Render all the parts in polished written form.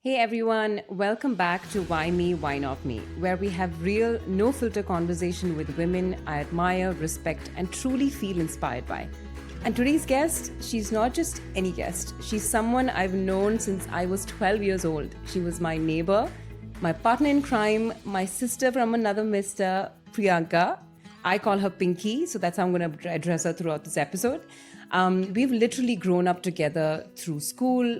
Hey everyone, welcome back to Why Me, Why Not Me, where we have real, no filter conversation with women I admire, respect, and truly feel inspired by. And today's guest, she's not just any guest, she's someone I've known since I was 12 years old. She was my neighbor, my partner in crime, my sister from another mister, Priyanka. I call her Pinky, so that's how I'm going to address her throughout this episode. We've literally grown up together through school,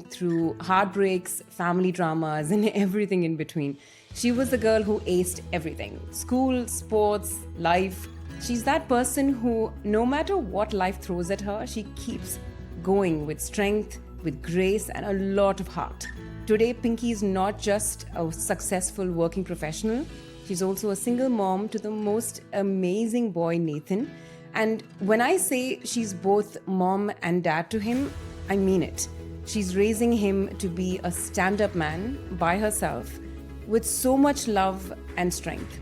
through heartbreaks, family dramas, and everything in between. She was the girl who aced everything: school, sports, life. She's that person who, no matter what life throws at her, she keeps going with strength, with grace, and a lot of heart. Today, Pinky is not just a successful working professional, she's also a single mom to the most amazing boy, Nathan. And when I say she's both mom and dad to him, I mean it. She's raising him to be a stand up man by herself with so much love and strength.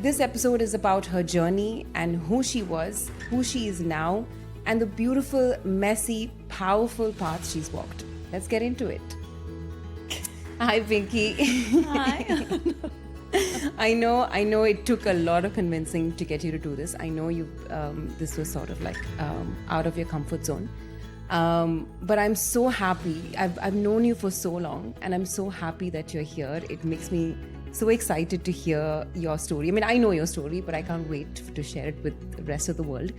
This episode is about her journey and who she was, who she is now, and the beautiful, messy, powerful path she's walked. Let's get into it. Hi, Pinky. Hi. I know it took a lot of convincing to get you to do this. I know this was sort of like out of your comfort zone. But I'm so happy. I've known you for so long, and I'm so happy that you're here. It makes me so excited to hear your story. I mean, I know your story, but I can't wait to share it with the rest of the world.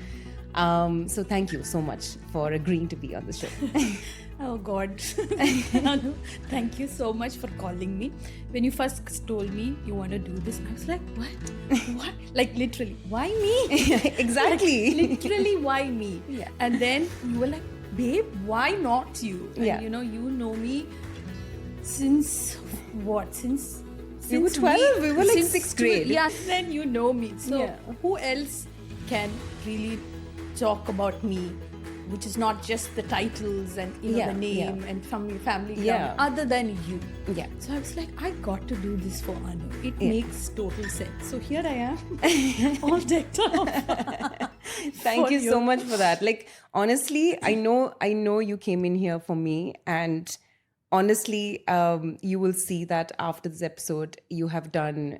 So thank you so much for agreeing to be on the show. Oh God. Nanu, thank you so much for calling me. When you first told me you want to do this, I was like, what? What? Like literally, why me? Exactly. Like, literally, why me? Yeah. And then you were like, babe, why not you? And Yeah. you know me since what? Since We were 12. We were like since sixth grade. Yeah, then you know me. So Yeah. who else can really talk about me? Which is not just the titles and Yeah, the name yeah. and family Yeah. other than you. Yeah. So I was like, I got to do this for Anu. It Yeah. makes total sense. So here I am, all decked out. Thank For you so you. much for that. Like, honestly, I know you came in here for me, and honestly, you will see that after this episode, you have done.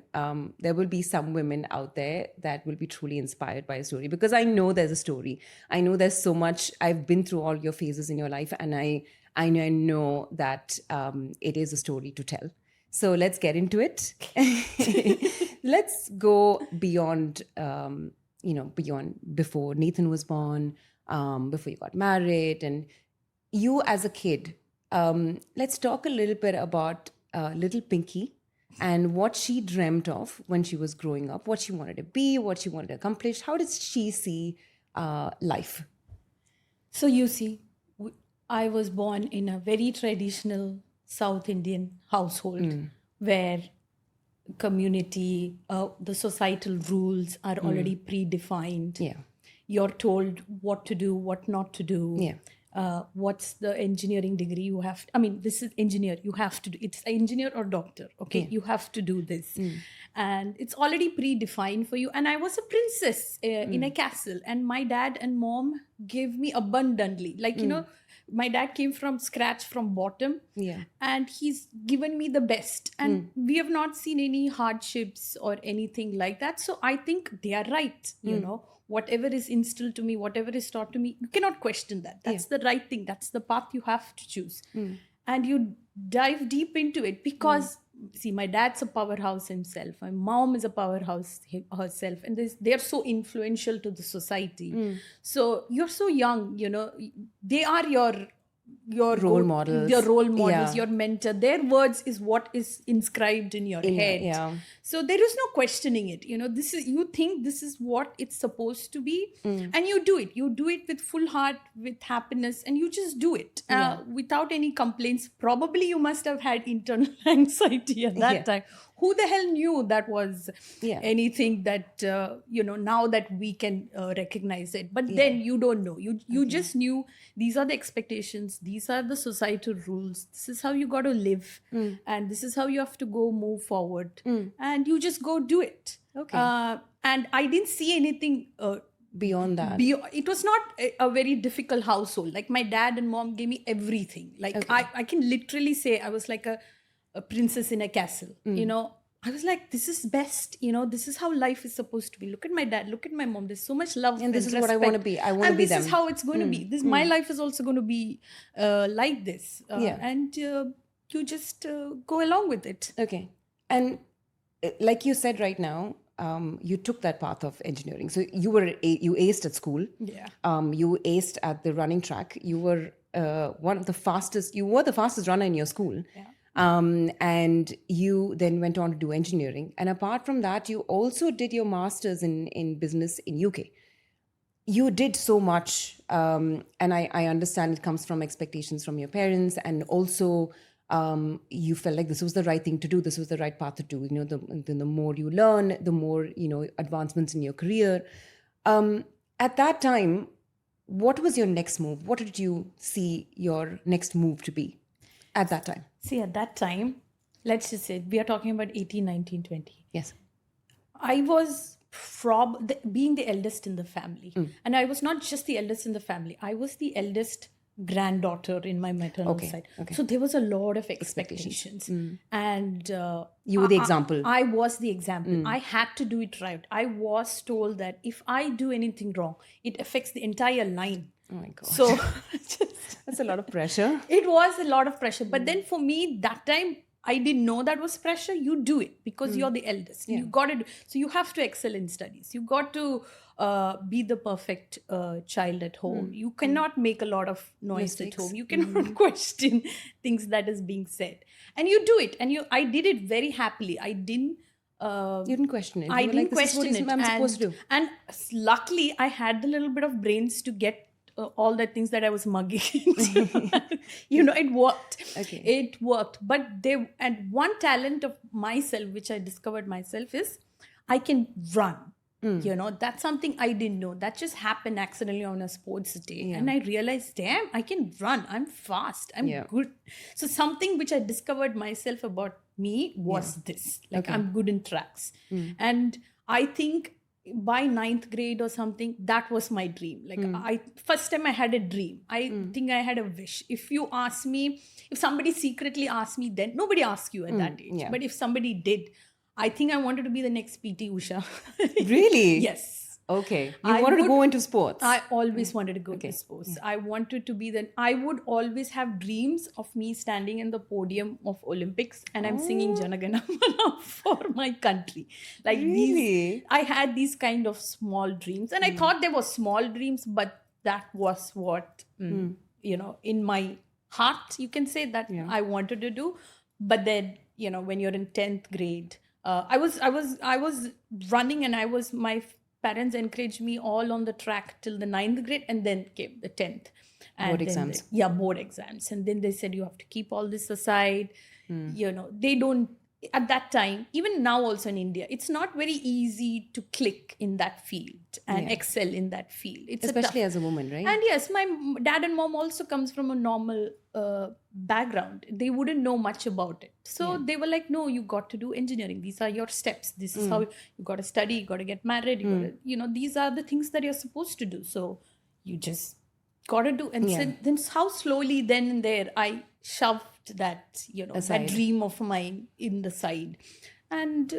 There will be some women out there that will be truly inspired by a story, because I know there's a story. I know there's so much. I've been through all your phases in your life, and I know that it is a story to tell. So let's get into it. Let's go beyond, beyond before Nathan was born, before you got married, and you as a kid. Let's talk a little bit about little Pinky and what she dreamt of when she was growing up, what she wanted to be, what she wanted to accomplish. How did she see life? So you see, I was born in a very traditional South Indian household where community, the societal rules are already predefined. Yeah. You're told what to do, what not to do. Yeah. What's the engineering degree you have? I mean, this is engineer. You have to do. It's engineer or doctor. Okay, you have to do this, and it's already predefined for you. And I was a princess in a castle, and my dad and mom gave me abundantly. Like my dad came from scratch, from bottom, Yeah. and he's given me the best. And we have not seen any hardships or anything like that. So I think they are right. Whatever is instilled to me, whatever is taught to me, you cannot question that. That's the right thing. That's the path you have to choose. And you dive deep into it because, see, my dad's a powerhouse himself. My mom is a powerhouse herself. And they're so influential to the society. So you're so young, they are your Role models. your role models, Yeah. your mentor. Their words is what is inscribed in your head. Yeah. So there is no questioning it. You think this is what it's supposed to be, and you do it. You do it with full heart, with happiness, and you just do it without any complaints. Probably you must have had internal anxiety at that time. Who the hell knew that was anything that now that we can recognize it? But then you don't know. You just knew these are the expectations. These are the societal rules. This is how you got to live, and this is how you have to go move forward. And you just go do it. Okay. And I didn't see anything beyond that? It was not a very difficult household. Like my dad and mom gave me everything. Like I can literally say I was like a princess in a castle. You know, I was like, this is best. You know, this is how life is supposed to be. Look at my dad. Look at my mom. There's so much love And this is what I want to be. I want to be them. This is how it's going to be. This my life is also going to be like this. And you just go along with it. Okay. And like you said right now, you took that path of engineering. So you aced at school. Yeah. You aced at the running track. You were one of the fastest. You were the fastest runner in your school. Yeah. And you then went on to do engineering. And apart from that, you also did your master's in business in UK. You did so much, and I understand it comes from expectations from your parents, and also you felt like this was the right thing to do. This was the right path to do. You know, the more you learn, the more, you know, advancements in your career. At that time, what was your next move? What did you see your next move to be at that time? See, at that time, let's just say we are talking about 18, 19, 20. Yes. I was being the eldest in the family. And I was not just the eldest in the family. I was the eldest granddaughter in my maternal side. Okay. So there was a lot of expectations. And you were the example. I was the example. I had to do it right. I was told that if I do anything wrong, it affects the entire line. Oh my God. So that's a lot of pressure. It was a lot of pressure. But then for me, that time, I didn't know that was pressure. You do it because you're the eldest. You got to do. So you have to excel in studies. You got to be the perfect child at home. You cannot make a lot of noise Mistakes. at home. You cannot question things that is being said. And you do it. And I did it very happily. I didn't... you didn't question it. I You were didn't like, this is question what it. I'm supposed to do. And luckily, I had the little bit of brains to get all the things that I was mugging. You know, it worked. Okay. It worked. But and one talent of myself, which I discovered myself, is I can run. You know, that's something I didn't know. That just happened accidentally on a sports day. And I realized, damn, I can run. I'm fast. I'm good. So something which I discovered myself about me was this. Like, I'm good in tracks. And I think by 9th grade or something, that was my dream. Like first time I had a dream. I think I had a wish. If you ask me, if somebody secretly asked me, then nobody asked you at that age. But if somebody did, I think I wanted to be the next PT Usha. Really? Yes. Okay. You wanted to go into sports. I always wanted to go into sports. I wanted to be I would always have dreams of me standing in the podium of Olympics and I'm singing Janagana Mana for my country. Like Really? I had these kind of small dreams and I thought they were small dreams, but that was what, you know, in my heart, you can say that I wanted to do. But then, you know, when you're in 10th grade, I was running and my parents encouraged me all on the track till the 9th grade and then came the 10th. And board exams. Board exams. And then they said, you have to keep all this aside. You know, they don't, at that time, even now also in India, it's not very easy to click in that field and excel in that field. It's especially as a woman, right? And yes, my dad and mom also comes from a normal background. They wouldn't know much about it. So they were like, no, you got to do engineering. These are your steps. This is how you got to study, you got to get married. You got to, you know, these are the things that you're supposed to do. So you just got to do. And then how slowly then and there I shoved that, you know, aside. that dream of mine in the side. And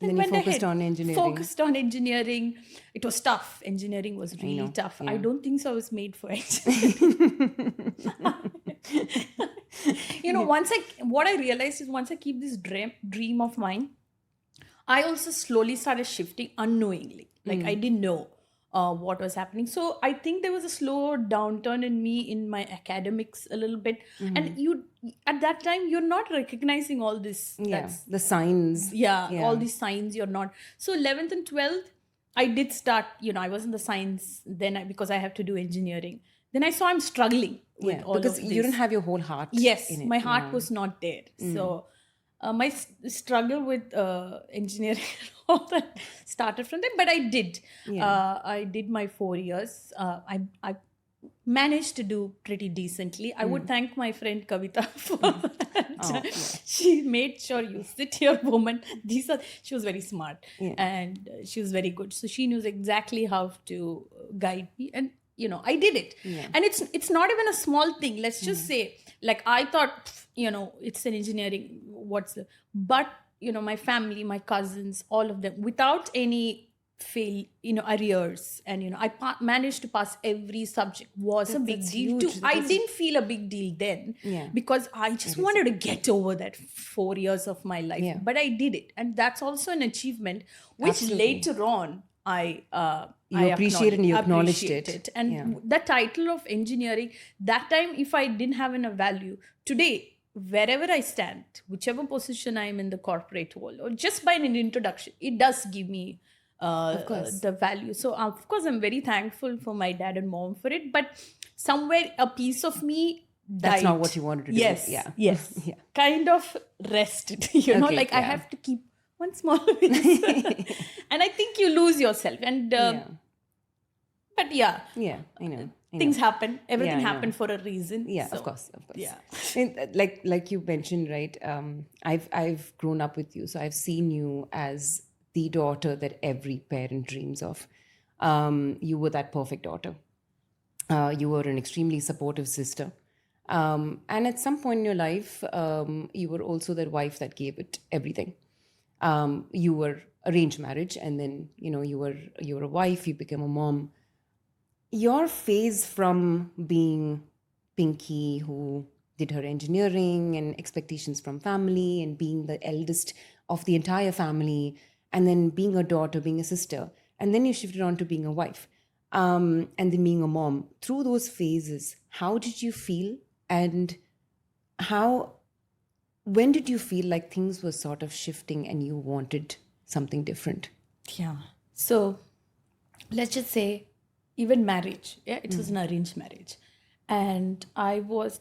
then you focused on engineering. Focused on engineering. It was tough. Engineering was really tough. I don't think so I was made for engineering. You know, what I realized is once I keep this dream of mine, I also slowly started shifting unknowingly. Like I didn't know what was happening. So I think there was a slow downturn in me in my academics a little bit. And you, at that time, you're not recognizing all this. The signs. All these signs you're not. So 11th and 12th, I did start, you know, I was in the science then because I have to do engineering. Then I saw I'm struggling with all because of this. you didn't have your whole heart. Yes, in it. my heart was not there. So my struggle with engineering all that started from there, but I did. I did my 4 years. I managed to do pretty decently. I would thank my friend Kavita for that. Oh, yeah. She made sure you sit here, woman. She was very smart and she was very good. So she knew exactly how to guide me. And, I did it. And it's not even a small thing. Let's just say, like, I thought, it's an engineering, but, my family, my cousins, all of them, without any arrears, and I managed to pass every subject, was a big That's deal huge. too. I didn't feel a big deal then Yeah. because I just wanted to get over that 4 years of my life. Yeah. But I did it, and that's also an achievement which Absolutely. later on I appreciate and you acknowledged it. appreciated. And the title of engineering, that time, if I didn't have a value, today wherever I stand, whichever position I am in the corporate world, or just by an introduction, it does give me the value. So of course I'm very thankful for my dad and mom for it, but somewhere a piece of me died. That's not what you wanted to do. Yes, Yeah. yes. Yeah. Kind of rested, like I have to keep one small piece. And I think you lose yourself. And but Yeah, I know. things happen. Everything Yeah, I know. happened for a reason. Yeah, So, of course. yeah. And, like you mentioned, right? I've grown up with you, so I've seen you as the daughter that every parent dreams of. You were that perfect daughter. You were an extremely supportive sister. And at some point in your life, you were also that wife that gave it everything. You were arranged marriage, and then you were a wife. You became a mom. Your phase from being Pinky, who did her engineering, and expectations from family, and being the eldest of the entire family, and then being a daughter, being a sister, and then you shifted on to being a wife, and then being a mom. Through those phases, how did you feel, and when did you feel like things were sort of shifting and you wanted something different? Yeah. So let's just say, even marriage, it was an arranged marriage. And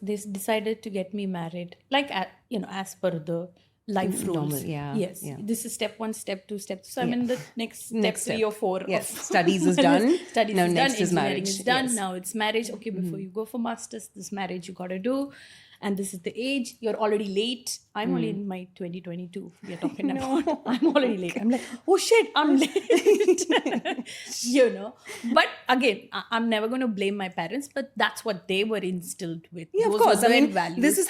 they decided to get me married, like, as per the life rules. Normal, yeah, Yes. yeah. This is step 1, step 2, step 3. So I'm in the next step 3 or 4. Yes, of- studies is done. Studies Now is next done. is Engineering marriage. is done. Yes. Now it's marriage. Okay, before you go for masters, this marriage you got to do. And this is the age. You're already late. I'm only in my 2022. We are talking about. I'm already late. I'm like, oh shit, I'm late. But again, I'm never going to blame my parents. But that's what they were instilled with. Yeah, of Those course. were I their mean, values. this is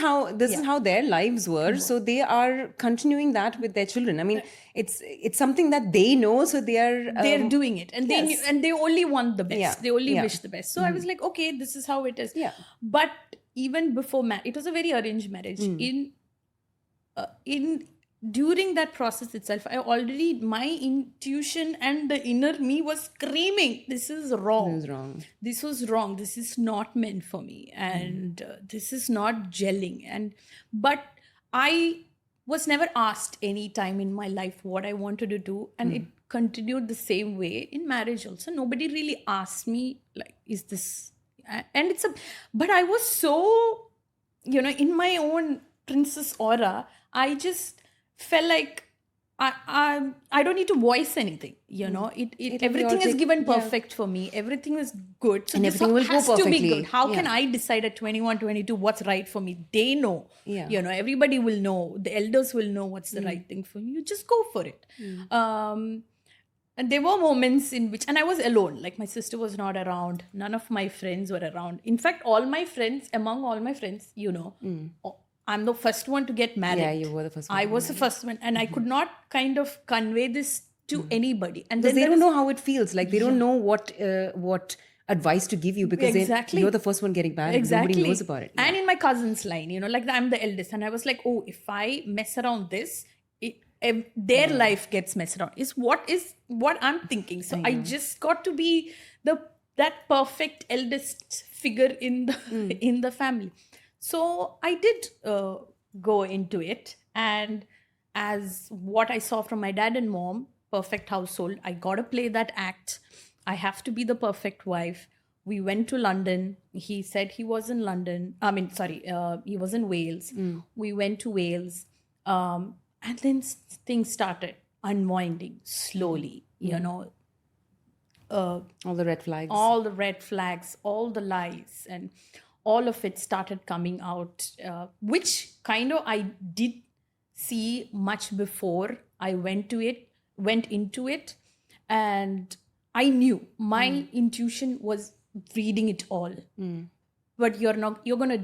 how their lives were. So they are continuing that with their children. I mean, it's something that they know. So they're doing it, and yes. they only want the best. Yeah, They only yeah. wish the best. So I was like, okay, this is how it is. Yeah. But even before it was a very arranged marriage. In during that process itself, my intuition and the inner me was screaming, this is wrong. This is wrong. This was wrong. This is not meant for me, and this is not gelling. But I was never asked any time in my life what I wanted to do, and it continued the same way in marriage also. Nobody really asked me, like, is this, and but I was so, in my own princess aura, I just felt like I don't need to voice anything, everything is given perfect for me. Everything is good. So And this everything will go has to be perfectly. good. How can Yeah. I decide at 21, 22 what's right for me? They know. Yeah. Everybody will know. The elders will know what's the right thing for you. You just go for it. And there were moments in which, and I was alone, like my sister was not around. None of my friends were around. In fact, among all my friends, I'm the first one to get married. Yeah, you were the first one. I was the first one, and I could not kind of convey this to anybody. And Because then they don't know how it feels. Like they don't know what advice to give you, because Exactly. you're the first one getting married. Exactly. Nobody knows about it. And in my cousin's line, like I'm the eldest, and I was like, oh, if I mess around this, their life gets messed around. Is what I'm thinking. So I just got to be that perfect eldest figure in the family. So I did go into it, and as what I saw from my dad and mom, perfect household, I got to play that act. I have to be the perfect wife. We went to London. He said he was in London. He was in Wales. We went to Wales. And then things started unwinding slowly, All the red flags. all the red flags, all the lies, and all of it started coming out, which kind of I did see much before I went into it, and I knew my intuition was reading it all. But you're gonna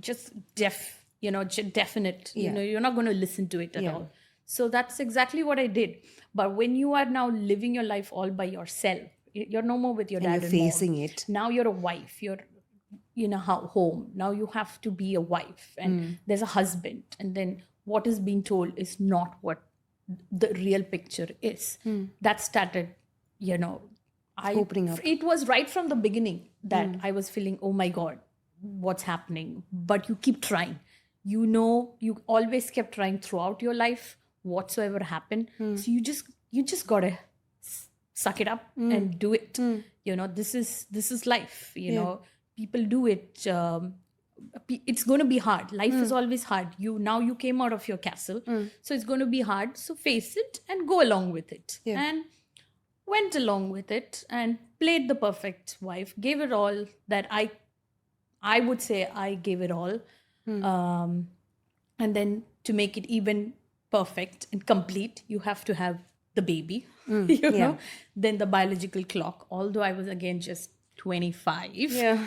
just definite, you're not gonna listen to it at all. So that's exactly what I did. But when you are now living your life all by yourself, you're no more with your dad you're and mom. facing it. Now you're a wife. You're in a home. Now you have to be a wife, and there's a husband. And then what is being told is not what the real picture is. That started, Opening up. It was right from the beginning that I was feeling, oh my God, what's happening? But you keep trying. You always kept trying throughout your life, whatsoever happened. So you just gotta suck it up and do it. This is life. People do it. It's going to be hard. Life is always hard. You came out of your castle, so it's going to be hard. So face it and go along with it. And went along with it and played the perfect wife. Gave it all that I would say I gave it all. And then to make it even perfect and complete, you have to have the baby. Then the biological clock. Although I was again just 25. Yeah.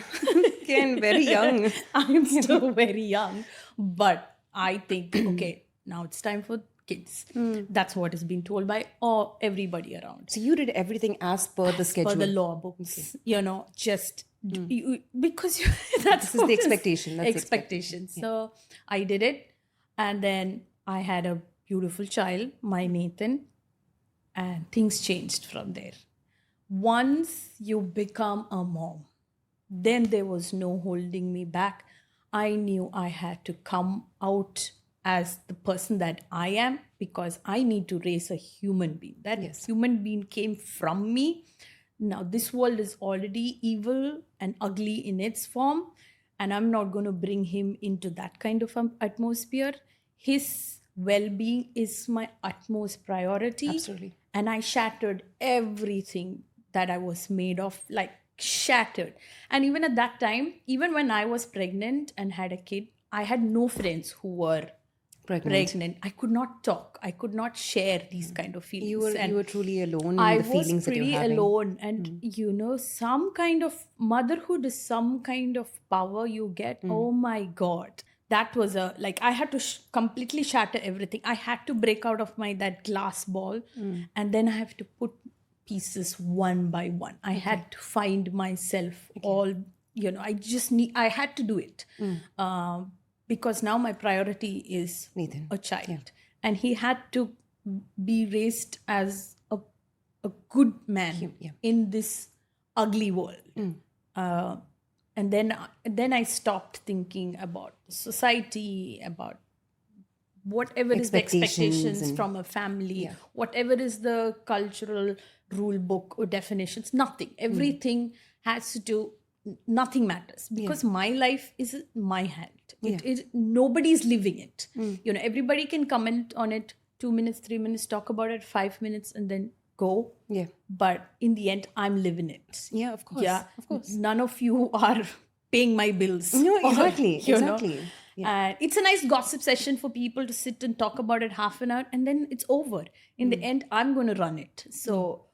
Again, very young. I'm still very young. But I think, okay, now it's time for kids. That's what is being told by everybody around. So you did everything as per the schedule. For the law books. Just because this is the expectation. That's expectation. So I did it. And then I had a beautiful child, my Nathan. And things changed from there. Once you become a mom, then there was no holding me back. I knew I had to come out as the person that I am, because I need to raise a human being. That human being came from me. Now, this world is already evil and ugly in its form, and I'm not going to bring him into that kind of atmosphere. His well-being is my utmost priority. Absolutely. And I shattered everything that I was made of, like shattered. And even at that time, even when I was pregnant and had a kid, I had no friends who were pregnant. I could not talk. I could not share these kind of feelings. You were truly alone in the feelings that you were having. I was pretty alone. And, some kind of motherhood is some kind of power you get. Oh my God. That was I had to completely shatter everything. I had to break out of that glass ball. And then I have to put pieces one by one. I had to find myself all, I had to do it. Because now my priority is Nathan. A child. And he had to be raised as a good man in this ugly world. And then I stopped thinking about society, about whatever is the expectations from a family, whatever is the cultural rule book or definitions, nothing. Everything has to do, nothing matters, because my life is in my hand. Nobody's living it. Everybody can comment on it 2 minutes, 3 minutes, talk about it 5 minutes, and then go. But in the end, I'm living it. Of course. Of course. None of you are paying my bills. No, exactly. Exactly. And it's a nice gossip session for people to sit and talk about it half an hour, and then it's over. In the end, I'm going to run it. So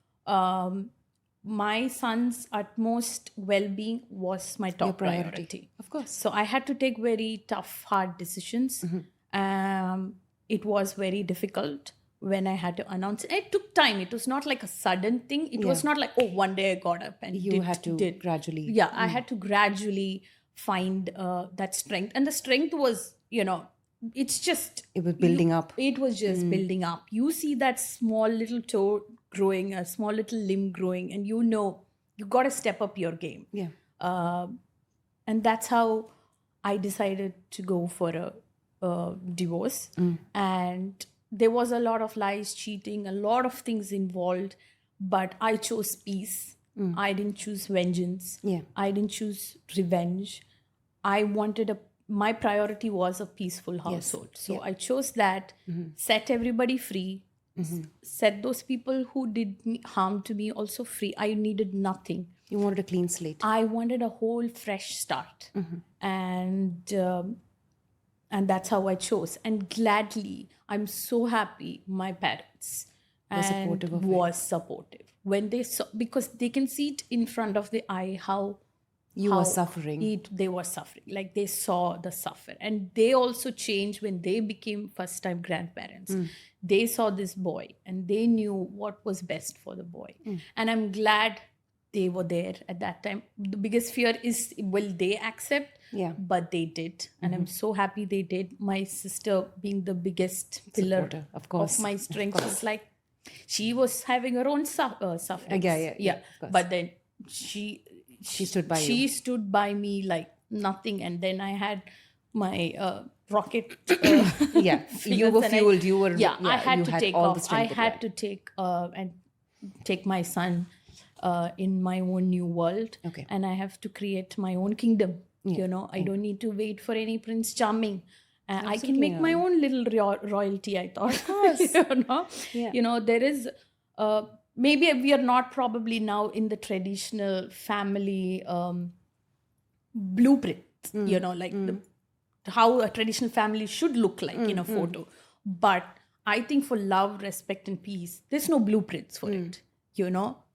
my son's utmost well-being was my top priority. Of course. So I had to take very tough, hard decisions. It was very difficult when I had to announce it. It took time. It was not like a sudden thing. It was not like, one day I got up and you had to gradually. Yeah, I had to gradually find that strength. And the strength was, it's just... It was building up. It was just building up. You see that small little toe growing, a small little limb growing, and you got to step up your game. And that's how I decided to go for a divorce. And there was a lot of lies, cheating, a lot of things involved, but I chose peace. I didn't choose vengeance. I didn't choose revenge. My priority was a peaceful household. So I chose that, set everybody free, set those people who did harm to me also free. I needed nothing. You wanted a clean slate. I wanted a whole fresh start, and that's how I chose. And gladly, I'm so happy my parents supportive of it. was supportive when they saw, because they can see it in front of the eye how You were suffering. they were suffering, like they saw the suffer, and they also changed when they became first time grandparents. They saw this boy and they knew what was best for the boy, and I'm glad they were there at that time. The biggest fear is, will they accept? Yeah. But they did, and I'm so happy they did. My sister, being the biggest pillar Supporter, of course, my strength, was like, she was having her own suffering. Yeah, of course. But then she stood by she you. stood by me like nothing. And then I had my rocket Yeah. You were figures, and fueled. You were. I had you to had take all the off. I strength of had that. to take my son in my own new world. Okay. And I have to create my own kingdom. I don't need to wait for any Prince Charming. I can make my own little royalty, I thought. Of course. Yeah. There is maybe we are not probably now in the traditional family blueprint, like how a traditional family should look like in a photo. But I think for love, respect, and peace, there's no blueprints for it.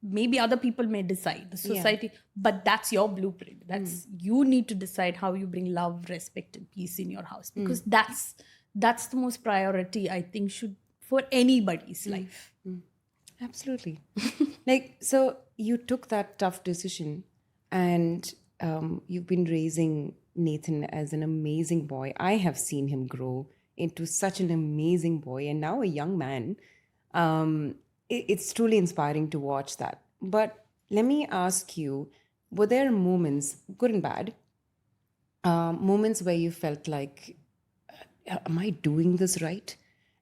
Maybe other people may decide, the society, but that's your blueprint. That's you need to decide how you bring love, respect, and peace in your house, because that's the most priority, I think, should for anybody's life. Absolutely. So you took that tough decision, and you've been raising Nathan as an amazing boy. I have seen him grow into such an amazing boy, and now a young man. It's truly inspiring to watch that. But let me ask you, were there moments, good and bad, moments where you felt like, am I doing this right?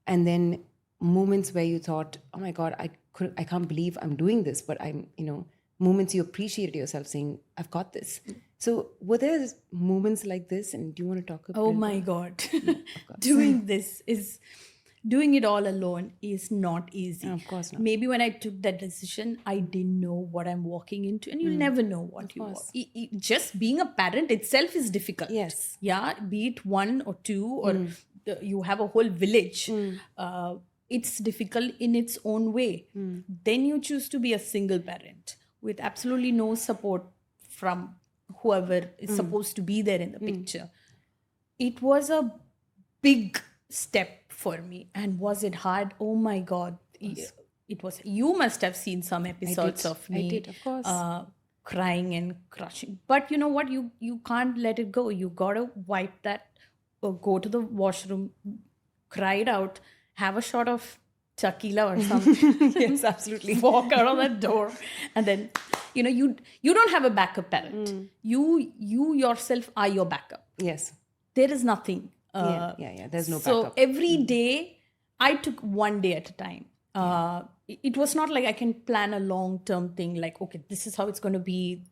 And then moments where you thought, oh my God, I can't believe I'm doing this, but I'm, moments you appreciated yourself saying, I've got this. So were there moments like this? And do you want to talk about Oh my God. Doing it all alone is not easy. Of course not. Maybe when I took that decision, I didn't know what I'm walking into, and you'll never know what you walk. Just being a parent itself is difficult. Yes. Yeah, be it one or two, or you have a whole village. It's difficult in its own way. Then you choose to be a single parent with absolutely no support from whoever is supposed to be there in the picture. It was a big step for me. And was it hard? Oh my God. It was. You must have seen some episodes of me. I did, of course. Crying and crushing. But you know what? You can't let it go. You gotta wipe that, or go to the washroom, cry it out, have a shot of tequila or something. Yes, absolutely. Walk out of that door, and then you don't have a backup parent. You yourself are your backup. Yes. There is nothing. Yeah. There's no so backup. every day, I took one day at a time. It was not like I can plan a long-term thing, like, okay, this is how it's going to be.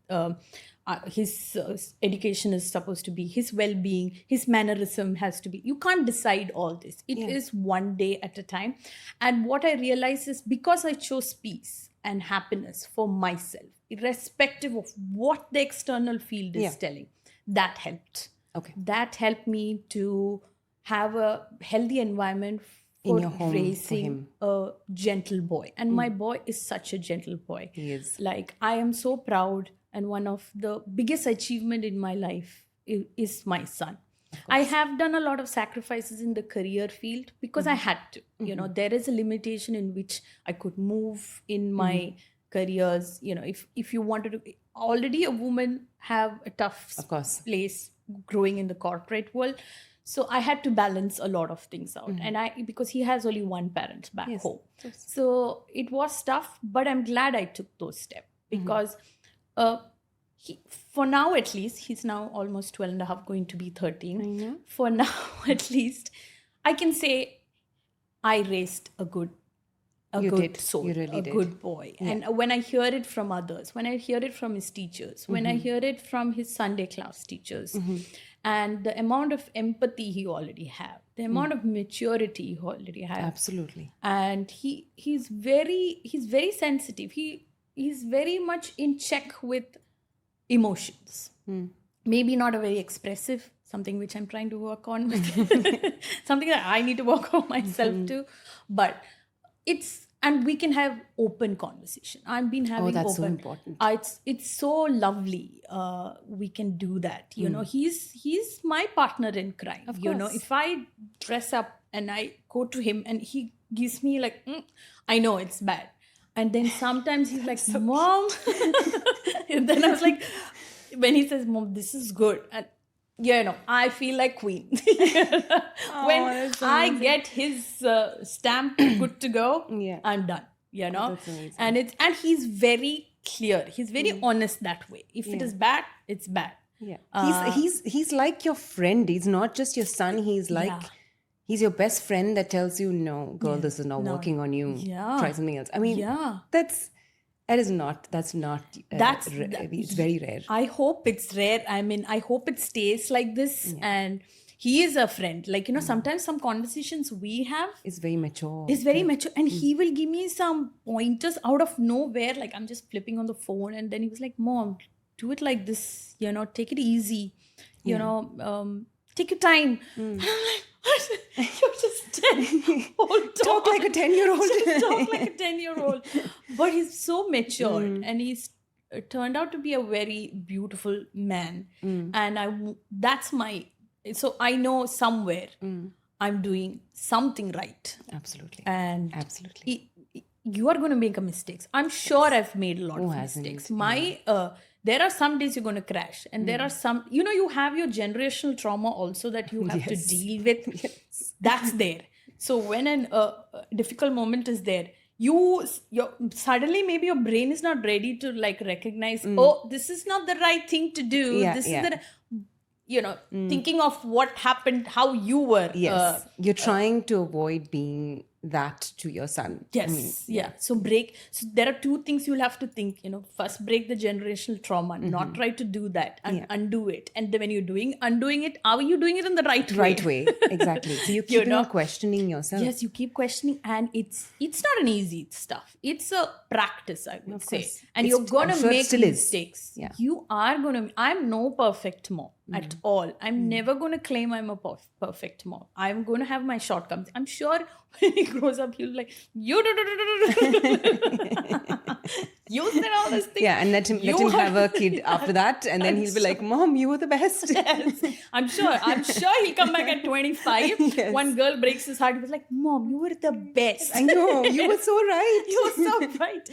His education is supposed to be, his well-being, his mannerism has to be. You can't decide all this. It is one day at a time. And what I realized is, because I chose peace and happiness for myself, irrespective of what the external field is telling, that helped. Okay. That helped me to have a healthy environment for in your home raising a gentle boy. And my boy is such a gentle boy. He is. Like, I am so proud, and one of the biggest achievement in my life is my son. I have done a lot of sacrifices in the career field because I had to. There is a limitation in which I could move in my careers. If you wanted to, already a woman have a tough place growing in the corporate world. So I had to balance a lot of things out. And because he has only one parent back home. So it was tough, but I'm glad I took those steps, because for now, at least, he's now almost 12 and a half, going to be 13. For now, at least, I can say I raised a good soul, You really a did. good boy. And when I hear it from others, when I hear it from his teachers, when I hear it from his Sunday class teachers, and the amount of empathy he already have, the amount of maturity he already have. Absolutely. And he's very sensitive. he's very much in check with emotions. Maybe not a very expressive, something which I'm trying to work on with something that I need to work on myself too. But and we can have open conversation. I've been having that's so open. important. It's so lovely. We can do that. He's my partner in crime. Of You know, course. if I dress up and I go to him and he gives me like, I know it's bad. And then sometimes he's like, Mom. And then I was like, when he says, Mom, this is good. And I feel like queen. When that's so I get his stamp good to go, Yeah. I'm done. That's amazing. And he's very clear. He's very honest that way. If it is bad, it's bad. Yeah. He's like your friend. He's not just your son. He's like Yeah. he's your best friend that tells you, no, girl, this is not working on you. Yeah. Try something else. I mean, Yeah. that's not That's- it's very rare. I hope it's rare. I mean, I hope it stays like this. And he is a friend. Like, sometimes some conversations we have It's very mature. is very mature. And he will give me some pointers out of nowhere. Like, I'm just flipping on the phone. And then he was like, Mom, do it like this. Take it easy. Take your time. And I'm like, what? You're just 10. Talk like a 10-year-old. Talk like a 10-year-old. But he's so mature and he's turned out to be a very beautiful man. And so I know somewhere I'm doing something right. Absolutely. And Absolutely. you are going to make a mistakes. I'm sure I've made a lot of hasn't? mistakes. There are some days you're going to crash, and there are some, you have your generational trauma also that you have to deal with. That's there. So when a difficult moment is there, suddenly maybe your brain is not ready to like recognize, oh, this is not the right thing to do. This is the thinking of what happened, how you were. Yes. You're trying to avoid being that to your son. Yes. So there are two things you'll have to think, first break the generational trauma, not try to do that and undo it. And then when you're undoing it, are you doing it in the right way? Right way. Exactly. So you keep questioning yourself. Yes, you keep questioning, and it's not an easy stuff. It's a practice, I would say. And you're gonna make mistakes. Yeah. You are gonna. I'm no perfect mom at all. I'm never gonna claim I'm a perfect mom. I'm gonna have my shortcomings. I'm sure when he grows up, he'll be like, you said all this thing. Yeah, and let him have a kid after that, and then he'll be like, Mom, you were the best. Yes. I'm sure he'll come back at 25. Yes. One girl breaks his heart. He was like, Mom, you were the best. I know, you were so right. You were so right.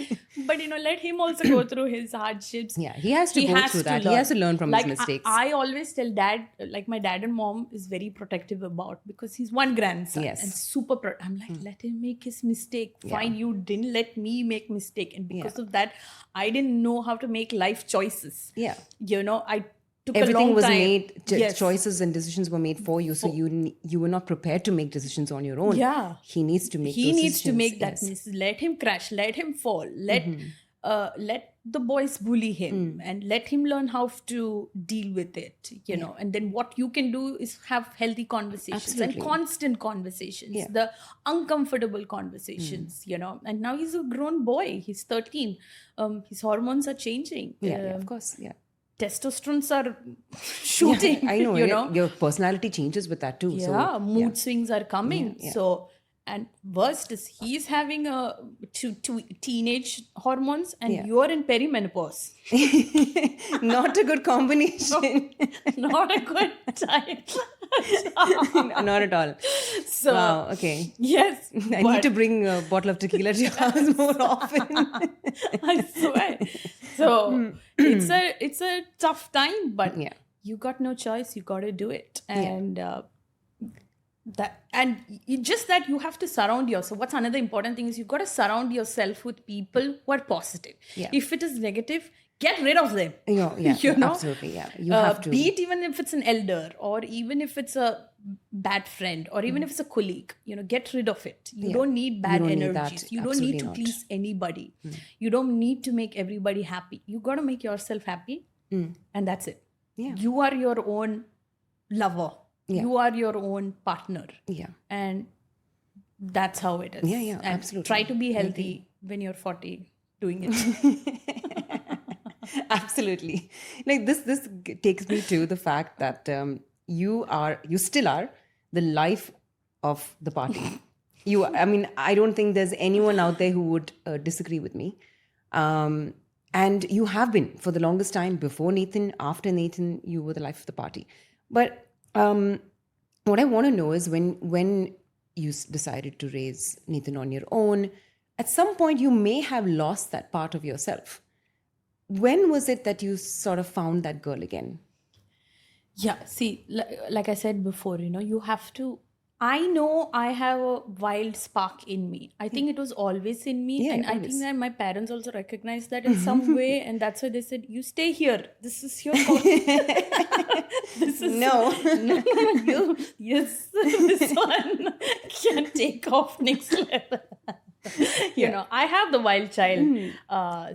But let him also go through his hardships. Yeah, he has to go through that. He has to learn from his mistakes. I always tell dad, like my dad and mom is very protective about, because he's one grandson and super I'm like, let him make his mistake. Fine, you didn't let me make mistake. And because of that, I didn't know how to make life choices. Yeah. I took Everything a long was time. made, choices and decisions were made for you. So you were not prepared to make decisions on your own. Yeah. He needs to make He those needs to decisions. make that decision. Let him crash. Let him fall. Let the boys bully him and let him learn how to deal with it, and then what you can do is have healthy conversations and constant conversations, the uncomfortable conversations, and now he's a grown boy. He's 13. His hormones are changing. Yeah, of course. Yeah. Testosterone are shooting. I know. Your personality changes with that too. Yeah, mood swings are coming. So, and worst is he's having two teenage hormones and you're in perimenopause. Not a good combination. Not a good time. Not at all. So, wow, okay. Yes. I need to bring a bottle of tequila to your house more often. I swear. So it's a tough time, but you got no choice. You got to do it. And just that you have to surround yourself. What's another important thing is you got to surround yourself with people who are positive. If it is negative, get rid of them. Absolutely. Yeah, you have to. Be it even if it's an elder, or even if it's a bad friend, or even if it's a colleague, get rid of it. You don't need bad energies. You don't need to please anybody. You don't need to make everybody happy. You got to make yourself happy, and that's it. You are your own lover. You are your own partner. Yeah. And that's how it is. Yeah, and absolutely. Try to be healthy when you're 40. doing it. Absolutely. Like this takes me to the fact that you still are the life of the party. I mean, I don't think there's anyone out there who would disagree with me. And you have been for the longest time. Before Nathan, after Nathan, you were the life of the party. But what I want to know is when you decided to raise Nathan on your own, at some point you may have lost that part of yourself. When was it that you sort of found that girl again? Yeah, see, like I said before, you have to. I know I have a wild spark in me. I think it was always in me. Yeah, and I always. think that my parents also recognized that in some way. And that's why they said, you stay here. This is your home. This is No. Yes, this one can take off next level. I have the wild child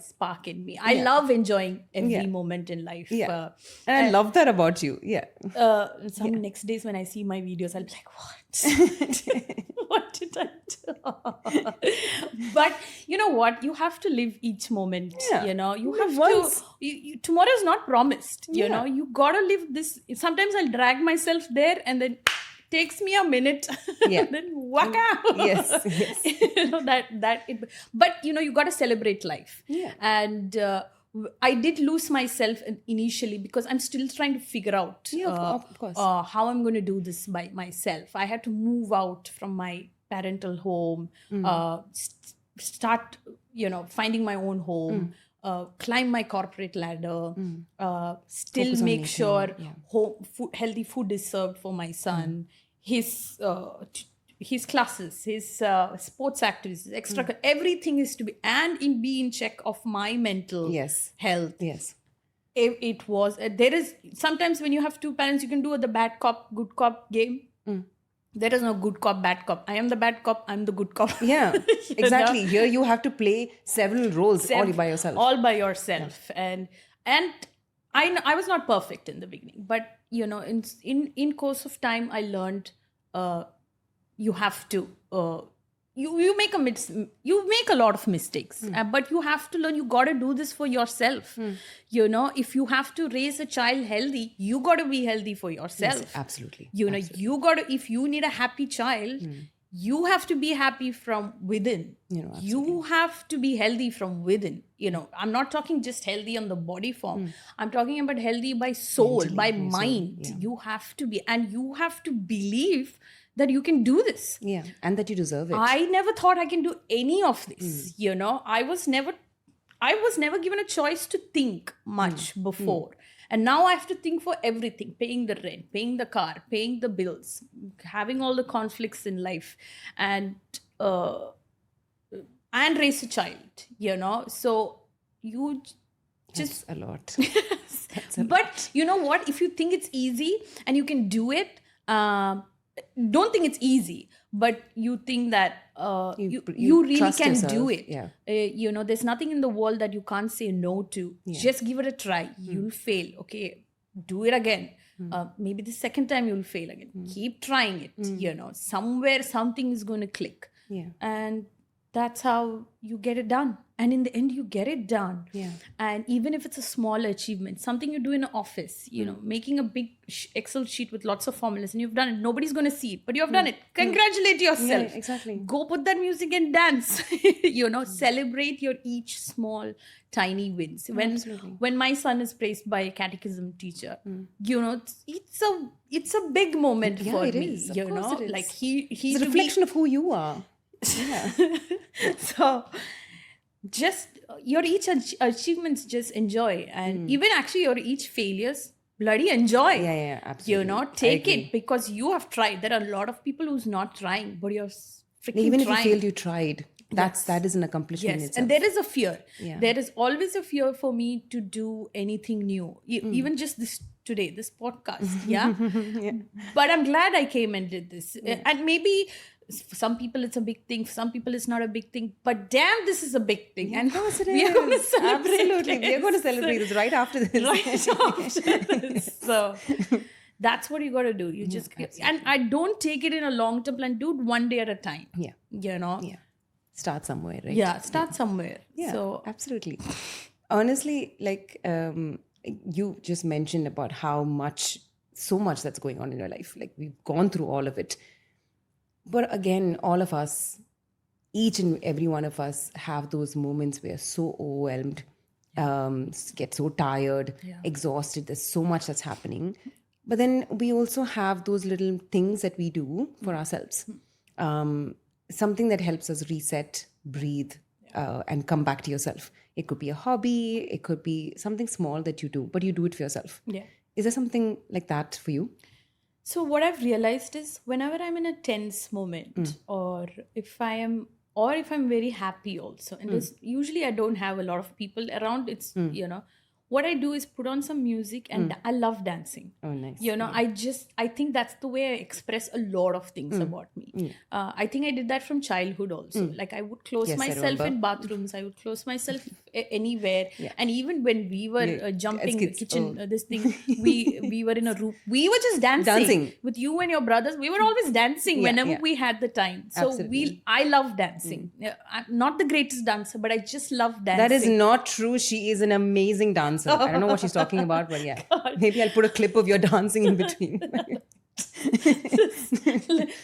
spark in me. I love enjoying every moment in life. Yeah. And I love that about you. Yeah. Some next days when I see my videos, I'll be like, what? What did I do? But you know what? You have to live each moment. Yeah. You have to. Tomorrow is not promised. You know, you gotta live this. Sometimes I'll drag myself there, and then takes me a minute. Yeah. And then waka. Yes. But you gotta celebrate life. Yeah. And I did lose myself initially because I'm still trying to figure out of course. how I'm going to do this by myself. I had to move out from my parental home, start, finding my own home, climb my corporate ladder, still Focus on make Nathan, sure yeah. healthy food is served for my son, his classes, his sports activities, extra, everything is to be, and be in check of my mental health. Yes. It was, there is, sometimes when you have two parents, you can do the bad cop, good cop game. There is no good cop, bad cop. I am the bad cop, I'm the good cop. Yeah, exactly. Here you have to play several roles all by yourself. All by yourself. Yeah. And I was not perfect in the beginning, but in course of time, I learned you have to you make a lot of mistakes, but you have to learn. You got to do this for yourself. If you have to raise a child healthy, you got to be healthy for yourself. Yes, absolutely. Absolutely. You got to, if you need a happy child, you have to be happy from within. You have to be healthy from within. I'm not talking just healthy on the body form. I'm talking about healthy by soul, mentally, by mind. Yeah. You have to be, and you have to believe that you can do this. Yeah, and that you deserve it. I never thought I can do any of this. I was never given a choice to think much before. And now I have to think for everything, paying the rent, paying the car, paying the bills, having all the conflicts in life, and raise a child, So you just... That's a lot. But you know what? If you think it's easy and you can do it, don't think it's easy, but you think that you really can yourself. Do it. Yeah. There's nothing in the world that you can't say no to. Yeah. Just give it a try. You'll fail. Okay, do it again. Maybe the second time you'll fail again. Keep trying it. Somewhere something is going to click. Yeah. And that's how you get it done. And in the end, you get it done. Yeah. And even if it's a small achievement, something you do in an office, making a big Excel sheet with lots of formulas, and you've done it. Nobody's going to see it, but you have done it. Congratulate yourself. Yeah, exactly. Go put that music and dance. Celebrate your each small, tiny wins. When my son is praised by a catechism teacher, it's a big moment for me. It is. Of course it is. Like he's a reflection of who you are. Yeah. So just your each achievements, just enjoy, and even actually your each failures, bloody enjoy. Yeah, absolutely. Take it because you have tried. There are a lot of people who's not trying, but you're freaking even trying. If you failed, you tried. That is an accomplishment. Yes, itself. And there is a fear. Yeah. There is always a fear for me to do anything new. Even just this podcast. Yeah. Yeah. But I'm glad I came and did this. Yeah. And maybe for some people it's a big thing, for some people it's not a big thing, but damn, this is a big thing. And we are going to celebrate. Absolutely. We are going to celebrate this right after this. So that's what you got to do. You just, and I don't take it in a long-term plan. Do it one day at a time. Yeah. Yeah. start somewhere, right? Yeah, start somewhere. Yeah, So absolutely. Honestly, like you just mentioned about how so much that's going on in your life. Like we've gone through all of it. But again, all of us, each and every one of us have those moments where so overwhelmed, get so tired, exhausted. There's so much that's happening. But then we also have those little things that we do for ourselves. Something that helps us reset, breathe, and come back to yourself. It could be a hobby, it could be something small that you do, but you do it for yourself. yeah. Is there something like that for you? So what I've realized is whenever I'm in a tense moment, or if I'm very happy also, and there's usually I don't have a lot of people around, it's what I do is put on some music, and I love dancing. Oh, nice. I think that's the way I express a lot of things about me. I think I did that from childhood also. Like I would close Yes, I myself remember. in bathrooms, I would close myself anywhere. And even when we were jumping kids, kitchen, this thing, we were in a room, we were just dancing with you and your brothers. We were always dancing whenever we had the time. So Absolutely. I love dancing. I'm not the greatest dancer, but I just love dancing. That is not true. She is an amazing dancer. I don't know what she's talking about, but yeah. Maybe I'll put a clip of your dancing in between.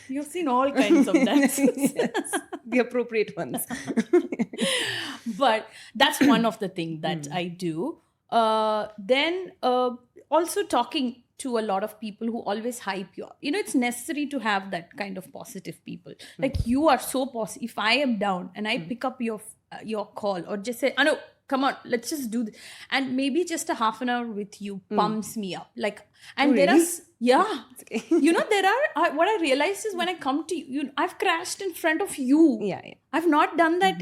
You've seen all kinds of dances. Yes, the appropriate ones. But that's one of the things that I do. Then also talking to a lot of people who always hype you up. It's necessary to have that kind of positive people. Like you are so positive. If I am down and I pick up your call or just say, Anu, come on, let's just do this. And maybe just a half an hour with you pumps me up. Like, and there really? are, yeah, there are, what I realized is when I come to you, I've crashed in front of you. Yeah. I've not done that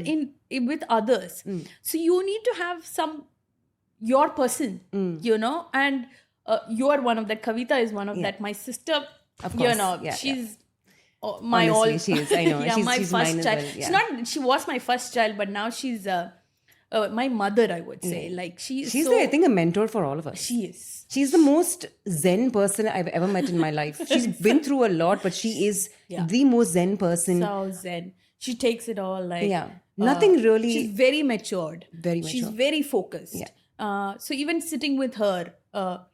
with others. So you need to have your person, and you are one of that. Kavita is one of that. My sister, Of course. she's my all. Honestly, she is. I know. Yeah, she's my mine first as child. well. Yeah. She was my first child, but now she's my mother, I would say. Like she's so, I think, a mentor for all of us. she is. She's the most Zen person I've ever met in my life. She's been through a lot, but she is the most Zen person. So zen. She takes it all like Nothing really. She's very matured. Very She's mature. very focused. Yeah. So even sitting with her,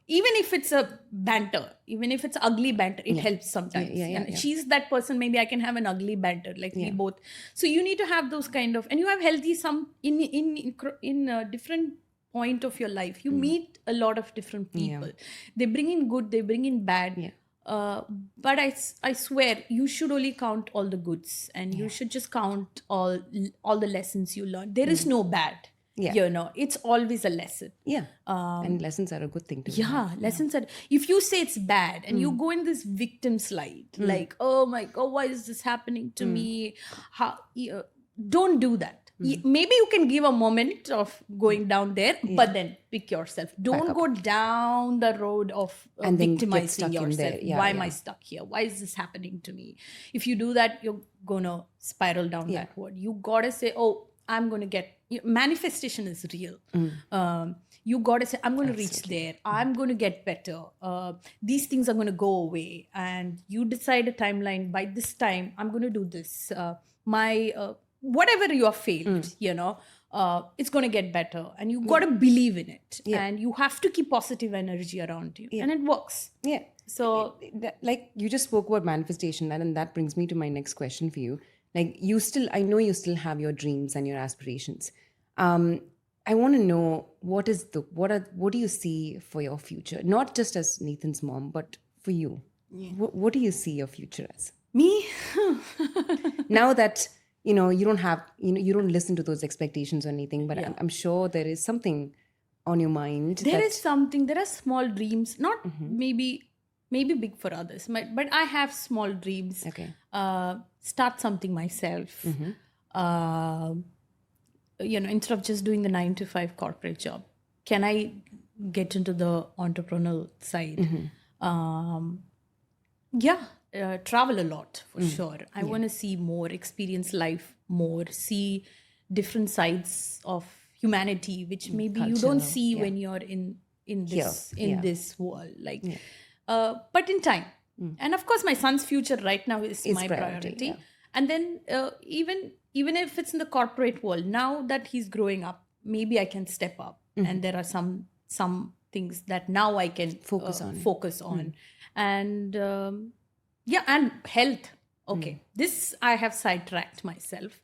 even if it's a banter, even if it's ugly banter, it helps sometimes. And she's that person. Maybe I can have an ugly banter, like we both. So you need to have those kind of, and you have healthy in a different point of your life. You meet a lot of different people. They bring in good, they bring in bad. But I swear you should only count all the goods, and you should just count all the lessons you learn. There is no bad. It's always a lesson. And lessons are a good thing to Lessons are, if you say it's bad and you go in this victim slide, like, oh my God, why is this happening to me? Don't do that. Maybe you can give a moment of going down there, but then pick yourself. Don't go down the road of and then victimizing get stuck in yourself. there. Why am I stuck here? Why is this happening to me? If you do that, you're gonna spiral down that road. You gotta say, oh, I'm gonna get, manifestation is real. You gotta say, I'm gonna reach there. I'm gonna get better. These things are gonna go away. And you decide a timeline. By this time, I'm gonna do this. Whatever you have failed, it's going to get better, and you got to believe in it, and you have to keep positive energy around you, and it works. So like you just spoke about manifestation, and that brings me to my next question for you. Like I know you still have your dreams and your aspirations. I want to know what do you see for your future, not just as Nathan's mom, but for you. What do you see your future as? Me? Now that you don't have, you don't listen to those expectations or anything, but I'm sure there is something on your mind. There is something. There are small dreams, not maybe big for others, but I have small dreams. Okay. Start something myself. Instead of just doing the 9-to-5 corporate job, can I get into the entrepreneurial side? Travel a lot for sure. I want to see more, experience life more, see different sides of humanity, which maybe you don't see when you're in this world. Like, but in time. And of course, my son's future right now is my priority. And then even even if it's in the corporate world, now that he's growing up, maybe I can step up, and there are some things that now I can focus on, and and health. Okay, this I have sidetracked myself.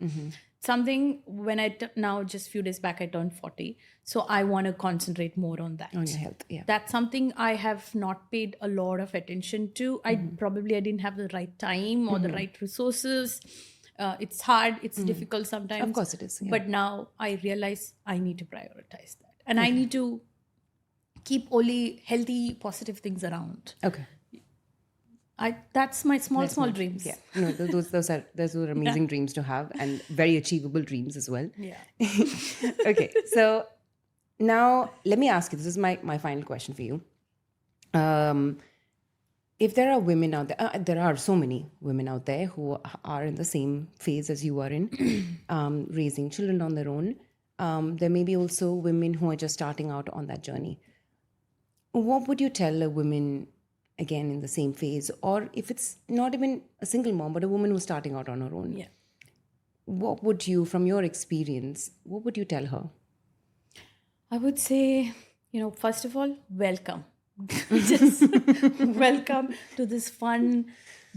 Something when now just few days back I turned 40, so I want to concentrate more on that. On your health, yeah. That's something I have not paid a lot of attention to. I didn't have the right time or the right resources. It's hard, it's difficult sometimes. Of course it is. Yeah. But now I realize I need to prioritize that. And I need to keep only healthy, positive things around. Okay. That's my small dreams. Yeah. No, those are amazing dreams to have, and very achievable dreams as well. Yeah. Okay. So now let me ask you, this is my final question for you. If there are women out there, there are so many women out there who are in the same phase as you are in, raising children on their own. There may be also women who are just starting out on that journey. What would you tell a woman, again, in the same phase, or if it's not even a single mom, but a woman who's starting out on her own? Yeah. What would you, from your experience, what would you tell her? I would say, first of all, welcome. Just welcome to this fun,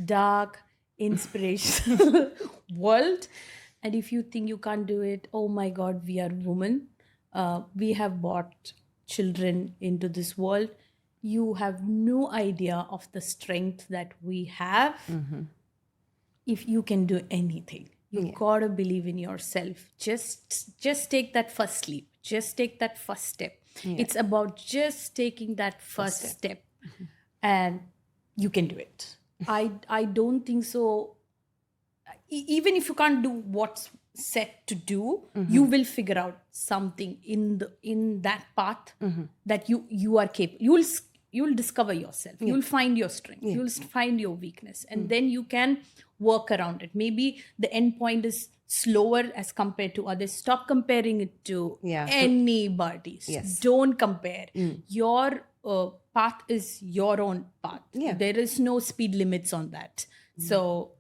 dark, inspirational world. And if you think you can't do it, oh my God, we are women. We have brought children into this world. You have no idea of the strength that we have. If you can do anything, you gotta believe in yourself. Just take that first leap. Just take that first step. Yeah. It's about just taking that first step. And you can do it. I don't think so. Even if you can't do what's set to do, you will figure out something in that path that you are capable. You'll discover yourself. You'll find your strength. You'll find your weakness, and then you can work around it. Maybe the end point is slower as compared to others. Stop comparing it to anybody's. Yes. Don't compare. Your path is your own path. Yeah. There is no speed limits on that. So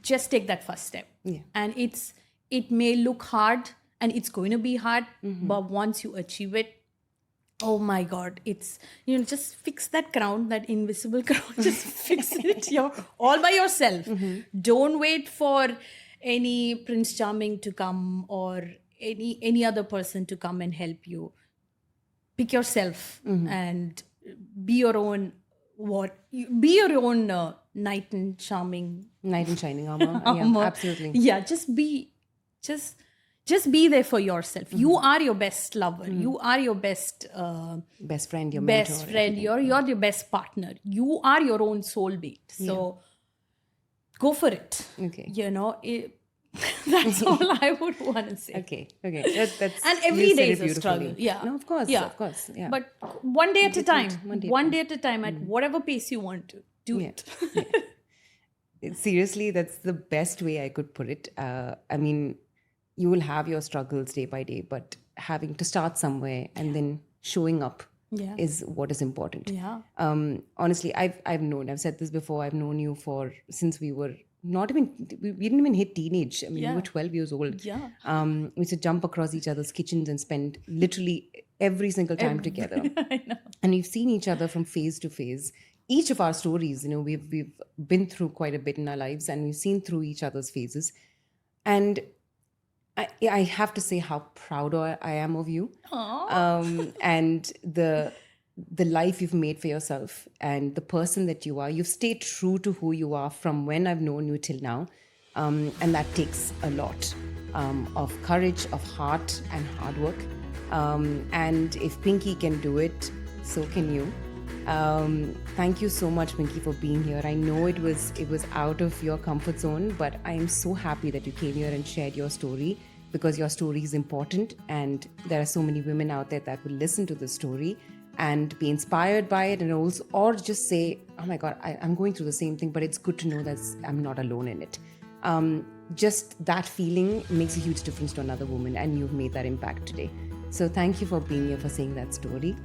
just take that first step. Yeah. And it may look hard, and it's going to be hard, but once you achieve it, oh my God, it's, just fix that crown, that invisible crown, just fix it all by yourself. Don't wait for any Prince Charming to come or any other person to come and help you. Pick yourself and be your own knight in shining armor. Yeah, absolutely. Yeah, just be there for yourself. You are your best lover. You are your best friend, your best mentor, friend. You're your best partner. You are your own soulmate. So go for it. Okay. That's all I would want to say. Okay. That's and every day is a struggle. Yeah. No, of course. Yeah. Of course. Yeah. But one day at a time. One day at a time, at whatever pace you want to do it. Seriously, that's the best way I could put it. I mean, you will have your struggles day by day, but having to start somewhere and then showing up is what is important. Yeah. Honestly, I've said this before, I've known you since we were we didn't even hit teenage. I mean, we were 12 years old. Yeah. We used to jump across each other's kitchens and spend literally every single time together. I know. And we've seen each other from phase to phase. Each of our stories, we've been through quite a bit in our lives, and we've seen through each other's phases. And I have to say how proud I am of you. And the life you've made for yourself and the person that you are. You've stayed true to who you are from when I've known you till now. And that takes a lot of courage, of heart and hard work. And if Pinky can do it, so can you. Thank you so much, Pinky, for being here. I know it was out of your comfort zone, but I am so happy that you came here and shared your story, because your story is important, and there are so many women out there that will listen to this story and be inspired by it, and also, or just say, oh my God, I'm going through the same thing, but it's good to know that I'm not alone in it. Just that feeling makes a huge difference to another woman, and you've made that impact today. So thank you for being here, for saying that story.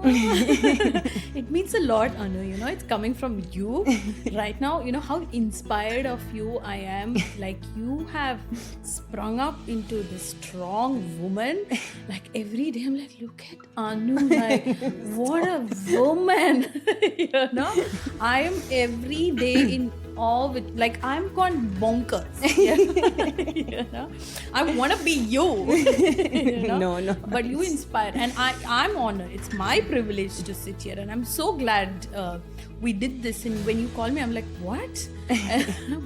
It means a lot, Anu. You know, it's coming from you right now. You know how inspired of you I am. Like, you have sprung up into this strong woman. Like, every day I'm like, look at Anu. Like, what a woman. You know, I am every day in awe with, like, I'm gone bonkers. You know, I want to be you. You know? No. But you inspire, and I'm honored. It's my privilege to sit here, and I'm so glad we did this. And when you call me, I'm like, what?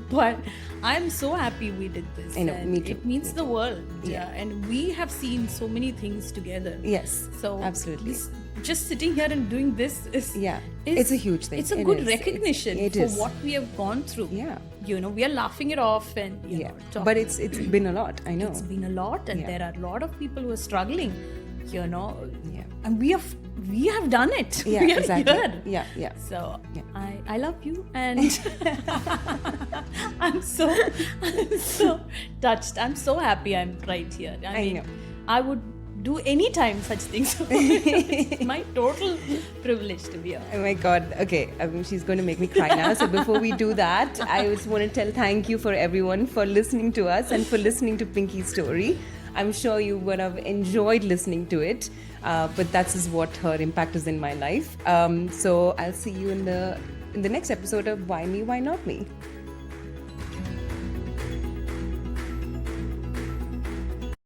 But I'm so happy we did this. I know, and me too. It means the world. Yeah, and we have seen so many things together. Yes, So absolutely. just sitting here and doing this is it's a huge thing. It's a It good is. recognition It for is. what we have gone through. Yeah. You know, we are laughing it off, and you know, But it's been a lot. I know. it's been a lot, and there are a lot of people who are struggling. You know, Yeah. and we have done it. Yeah, We are exactly. here. Yeah. So I love you, and I'm so touched. I'm so happy I'm right here. I mean, know. I would do any time such things. It's my total privilege to be here. Oh my God. Okay, she's going to make me cry now. So before we do that, I just want to tell thank you for everyone for listening to us and for listening to Pinky's story. I'm sure you would have enjoyed listening to it, but that's is what her impact is in my life. So I'll see you in the next episode of Why Me, Why Not Me.